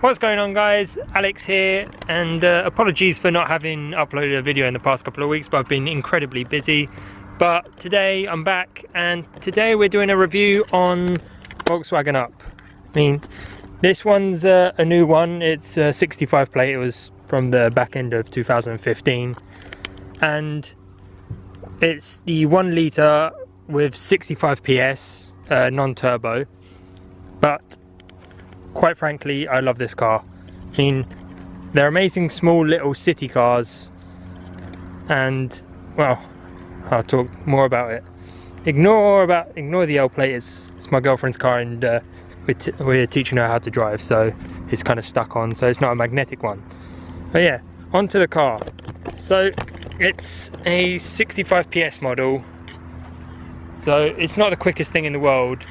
What's going on, guys? Alex here, and apologies for not having uploaded a video in the past couple of weeks, but I've been incredibly busy. But today I'm back, and today we're doing a review on Volkswagen Up. I mean, this one's a new one. It's a 65 plate. It was from the back end of 2015, and it's the 1 litre with 65 PS, non-turbo. But quite frankly, I love this car. I mean, they're amazing small little city cars, and well, I'll talk more about it. Ignore the L plate. It's my girlfriend's car, and we're teaching her how to drive, so it's kind of stuck on, so it's not a magnetic one. But yeah, onto the car. So it's a 65 PS model, so it's not the quickest thing in the world,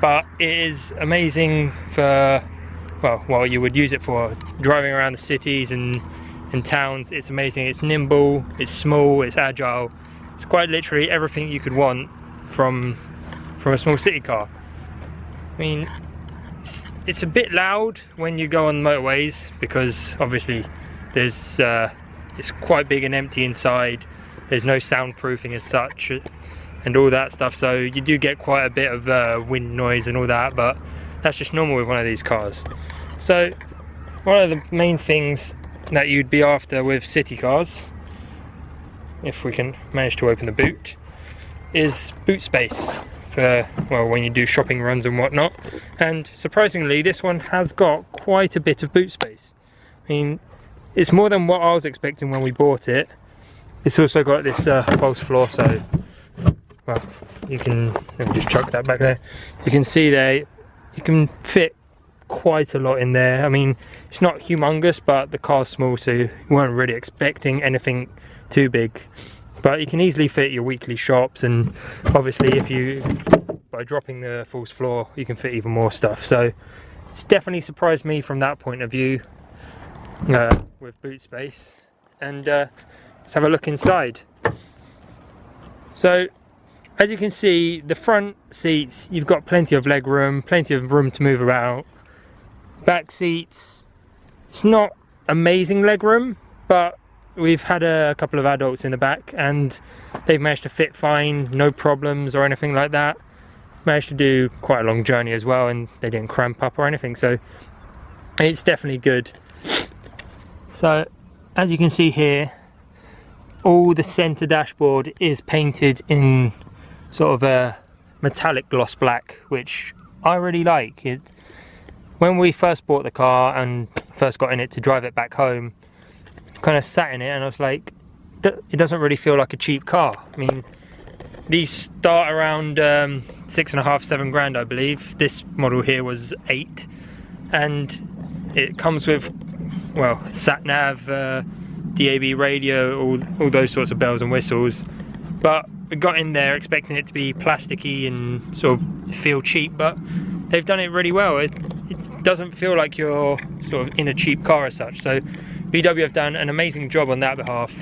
but it is amazing for, well, you would use it for driving around the cities and towns. It's amazing. It's nimble, it's small, it's agile. It's quite literally everything you could want from a small city car. I mean, it's a bit loud when you go on motorways, because obviously there's it's quite big and empty inside. There's no soundproofing as such and all that stuff, so you do get quite a bit of wind noise and all that, but that's just normal with one of these cars. So one of the main things that you'd be after with city cars, if we can manage to open the boot, is boot space for, well, when you do shopping runs and whatnot. And surprisingly, this one has got quite a bit of boot space. I mean, it's more than what I was expecting when we bought it. It's also got this false floor, so, well, you can, let me just chuck that back there. You can see there, you can fit quite a lot in there. I mean, it's not humongous, but the car's small, so you weren't really expecting anything too big. But you can easily fit your weekly shops, and obviously if you, by dropping the false floor, you can fit even more stuff. So it's definitely surprised me from that point of view with boot space. And let's have a look inside. So as you can see, the front seats, you've got plenty of leg room, plenty of room to move about. Back seats, it's not amazing leg room, but we've had a couple of adults in the back and they've managed to fit fine, no problems or anything like that. Managed to do quite a long journey as well, and they didn't cramp up or anything, so it's definitely good. So as you can see here, all the center dashboard is painted in sort of a metallic gloss black, which I really like. When we first bought the car and first got in it to drive it back home, kind of sat in it and I was like, it doesn't really feel like a cheap car. I mean, these start around 6.5, 7 grand, I believe. This model here was 8, and it comes with, well, sat nav, DAB radio, all those sorts of bells and whistles. But we got in there expecting it to be plasticky and sort of feel cheap, but they've done it really well. It doesn't feel like you're sort of in a cheap car as such. So VW have done an amazing job on that behalf.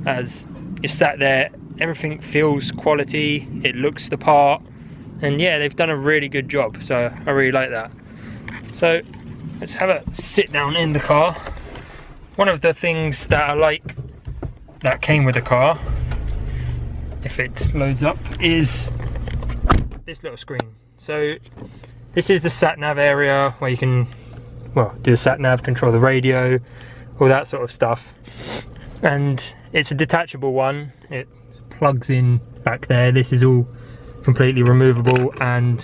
As you sat there, everything feels quality, it looks the part, and yeah, they've done a really good job, so I really like that. So let's have a sit down in the car. One of the things that I like that came with the car, if it loads up, is this little screen. So this is the sat nav area where you can, well, do a sat nav, control the radio, all that sort of stuff. And it's a detachable one. It plugs in back there. This is all completely removable, and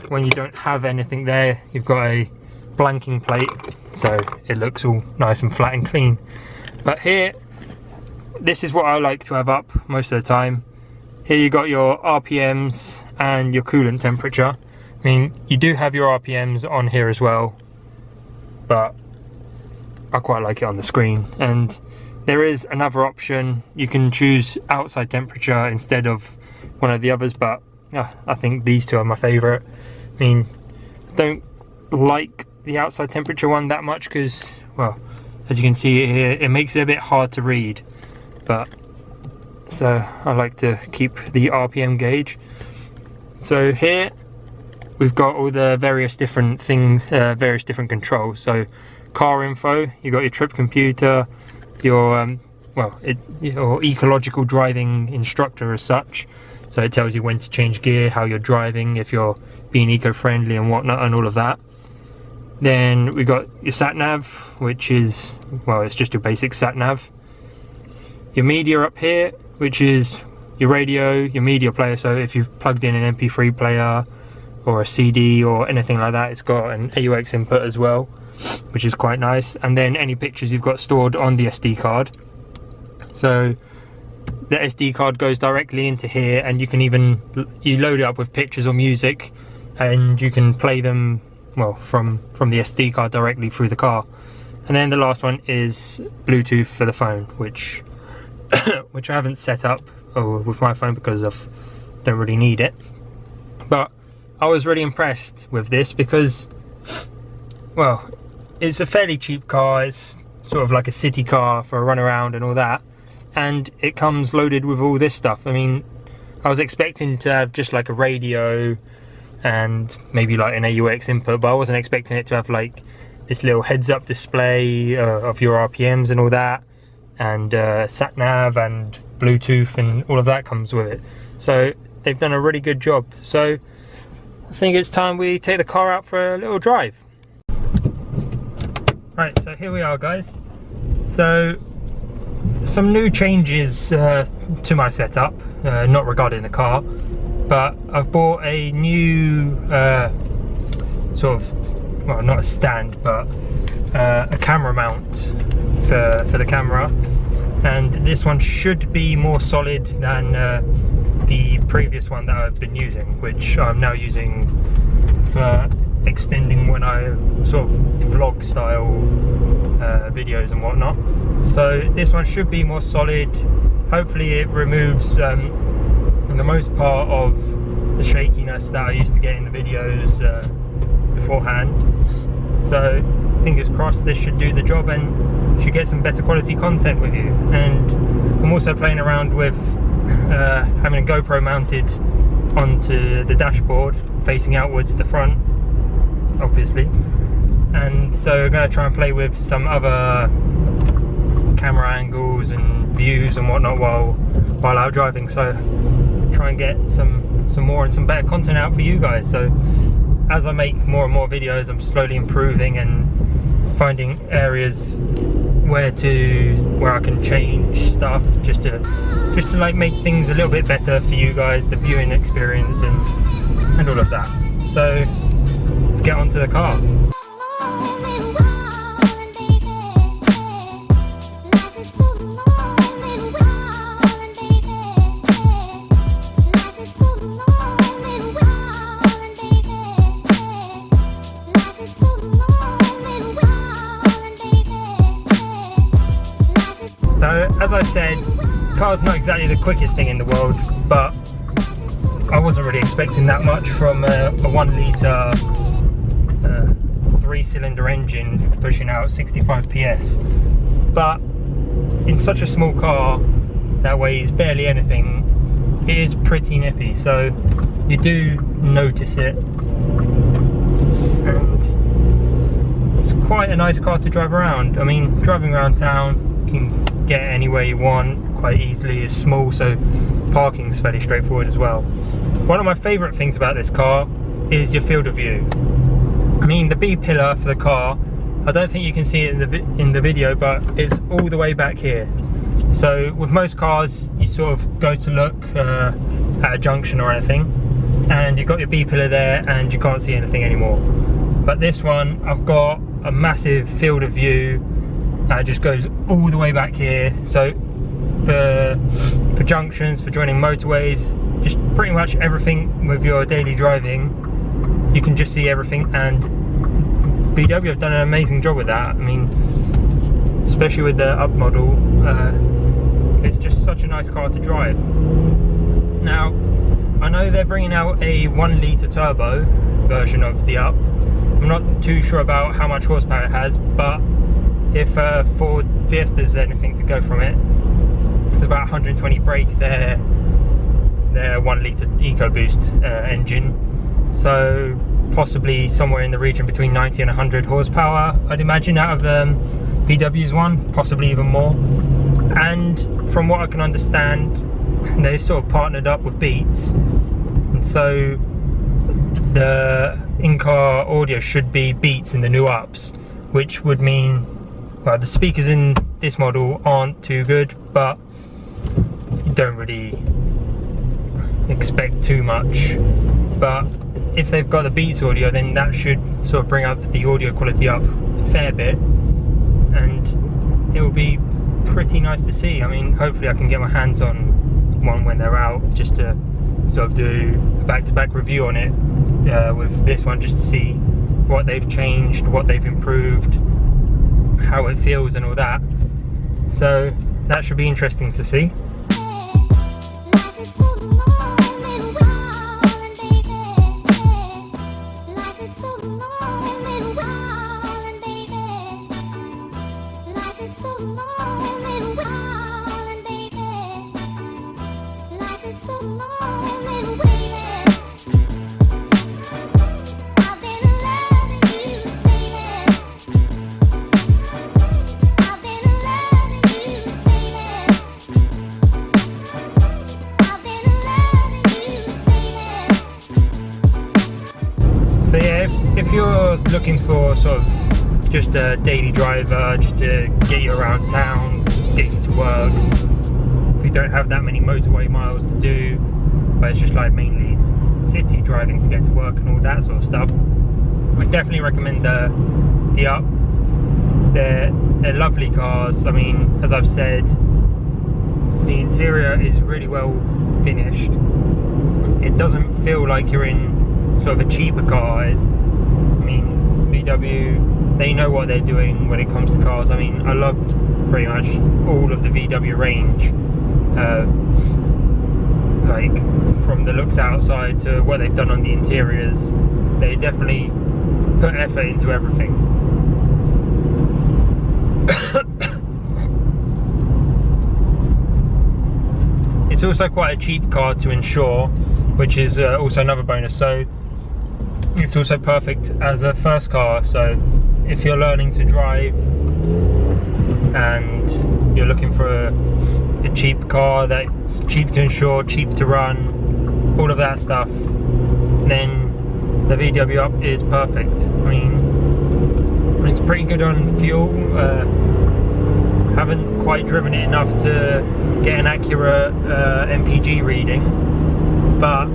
when you don't have anything there, you've got a blanking plate, so it looks all nice and flat and clean. But here, this is what I like to have up most of the time. Here you got your RPMs and your coolant temperature. I mean, you do have your RPMs on here as well, but I quite like it on the screen. And there is another option, you can choose outside temperature instead of one of the others, but I think these two are my favourite. I mean, don't like the outside temperature one that much because, well, as you can see here, it makes it a bit hard to read, but so I like to keep the RPM gauge. So here we've got all the various different things, various different controls. So car info, you got your trip computer, your your ecological driving instructor as such. So it tells you when to change gear, how you're driving, if you're being eco-friendly and whatnot, and all of that. Then we got your sat nav, which is, well, it's just your basic sat nav. Your media up here, which is your radio, your media player. So if you've plugged in an MP3 player or a CD or anything like that, it's got an AUX input as well, which is quite nice. And then any pictures you've got stored on the SD card. So the SD card goes directly into here, and you can even, you load it up with pictures or music, and you can play them, well, from the SD card directly through the car. And then the last one is Bluetooth for the phone, which which I haven't set up with my phone because I don't really need it. But I was really impressed with this because, well, it's a fairly cheap car. It's sort of like a city car for a run around and all that, and it comes loaded with all this stuff. I mean, I was expecting to have just like a radio and maybe like an AUX input, but I wasn't expecting it to have like this little heads-up display of your RPMs and all that, and sat nav and Bluetooth and all of that comes with it. So they've done a really good job. So I think it's time we take the car out for a little drive. Right, so here we are, guys. So some new changes to my setup, not regarding the car, but I've bought a new sort of, well, not a stand, but a camera mount for the camera, and this one should be more solid than the previous one that I've been using, which I'm now using for extending when I sort of vlog style videos and whatnot. So this one should be more solid. Hopefully it removes the most part of the shakiness that I used to get in the videos beforehand. So fingers crossed this should do the job and should get some better quality content with you. And I'm also playing around with having a GoPro mounted onto the dashboard facing outwards the front, obviously, and so I'm going to try and play with some other camera angles and views and whatnot while out driving, so try and get some more and some better content out for you guys. So as I make more and more videos, I'm slowly improving and finding areas where I can change stuff just to like make things a little bit better for you guys, the viewing experience and all of that. So let's get onto the car. So as I said, car's not exactly the quickest thing in the world, but I wasn't really expecting that much from a 1 litre 3-cylinder engine pushing out 65 PS. But in such a small car that weighs barely anything, it is pretty nippy, so you do notice it, and it's quite a nice car to drive around. I mean, driving around town, you can get anywhere you want quite easily. It's small, so parking's fairly straightforward as well. One of my favourite things about this car is your field of view. I mean, the B pillar for the car, I don't think you can see it in the video, but it's all the way back here. So with most cars, you sort of go to look at a junction or anything, and you've got your B pillar there and you can't see anything anymore. But this one, I've got a massive field of view that just goes all the way back here. So for junctions, for joining motorways, just pretty much everything with your daily driving, you can just see everything, and VW have done an amazing job with that. I mean, especially with the Up model, it's just such a nice car to drive. Now, I know they're bringing out a 1 litre turbo version of the Up. I'm not too sure about how much horsepower it has, but if Ford Fiesta's anything to go from it, It's about 120 brake, their 1 litre EcoBoost engine, so possibly somewhere in the region between 90 and 100 horsepower, I'd imagine, out of VW's one, possibly even more. And from what I can understand, they sort of partnered up with Beats, and so the in-car audio should be Beats in the new ups, which would mean, well, the speakers in this model aren't too good, but you don't really expect too much. But if they've got the Beats audio, then that should sort of bring up the audio quality up a fair bit, and it will be pretty nice to see. I mean, hopefully I can get my hands on one when they're out, just to sort of do a back-to-back review on it with this one, just to see what they've changed, what they've improved, how it feels and all that. So that should be interesting to see. So yeah, if you're looking for sort of just a daily driver, just to get you around town, get you to work, if you don't have that many motorway miles to do, but it's just like mainly city driving to get to work and all that sort of stuff, I would definitely recommend the Up. They're lovely cars. I mean, as I've said, the interior is really well finished. It doesn't feel like you're in sort of a cheaper car. I mean, VW, they know what they're doing when it comes to cars. I mean, I love pretty much all of the VW range, like from the looks outside to what they've done on the interiors. They definitely put effort into everything. It's also quite a cheap car to insure, which is also another bonus. So it's also perfect as a first car. So if you're learning to drive and you're looking for a cheap car that's cheap to insure, cheap to run, all of that stuff, then the VW Up is perfect. I mean, it's pretty good on fuel. Haven't quite driven it enough to get an accurate MPG reading, but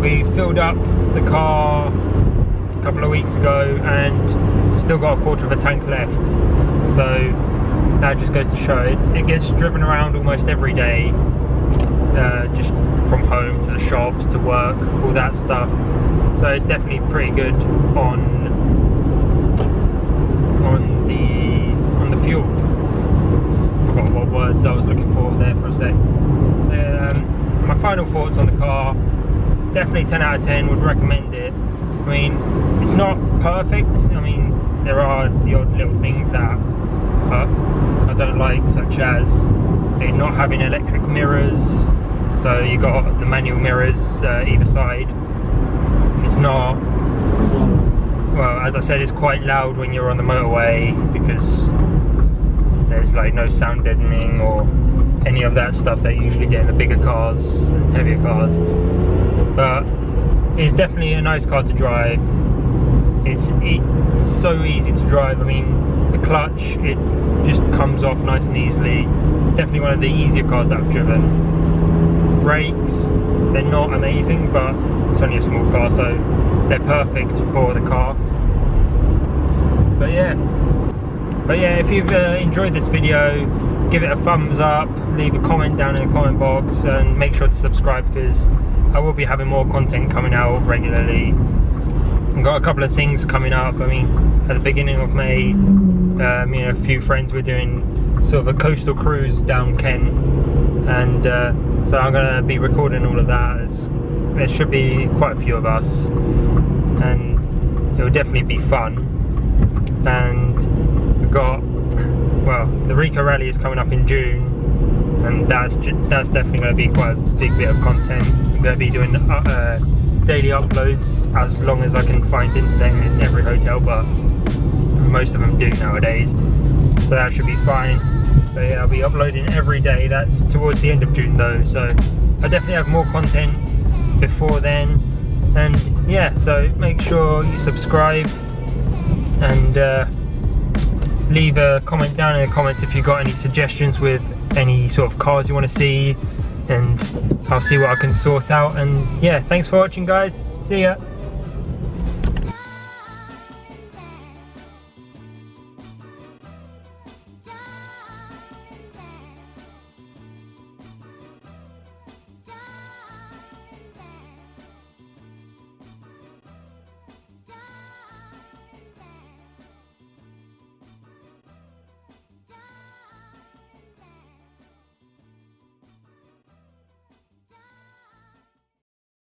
we filled up the car a couple of weeks ago and still got a quarter of a tank left, so that just goes to show it gets driven around almost every day, just from home to the shops to work, all that stuff. So it's definitely pretty good on the fuel. Forgot what words I was looking for there for a sec. So my final thoughts on the car: definitely 10 out of 10, would recommend it. I mean, it's not perfect. I mean, there are the odd little things that I don't like, such as it not having electric mirrors. So you got the manual mirrors either side. It's not, well, as I said, it's quite loud when you're on the motorway because there's like no sound deadening or any of that stuff that you usually get in the bigger cars, heavier cars. But it's definitely a nice car to drive. It's so easy to drive. I mean, the clutch, it just comes off nice and easily. It's definitely one of the easier cars that I've driven. Brakes, they're not amazing, but it's only a small car, so they're perfect for the car. But yeah, if you've enjoyed this video, give it a thumbs up, leave a comment down in the comment box, and make sure to subscribe, because I will be having more content coming out regularly. I've got a couple of things coming up. I mean, at the beginning of May, me and a few friends were doing sort of a coastal cruise down Kent, and so I'm going to be recording all of that. There should be quite a few of us, and it will definitely be fun. And we've got well, the Rico Rally is coming up in June, and that's definitely going to be quite a big bit of content. I'm going to be doing daily uploads as long as I can find internet in every hotel, but most of them do nowadays, so that should be fine. So yeah, I'll be uploading every day. That's towards the end of June though, so I definitely have more content before then. And yeah, so make sure you subscribe and leave a comment down in the comments if you've got any suggestions with any sort of cars you want to see, and I'll see what I can sort out. And yeah, thanks for watching guys, see ya.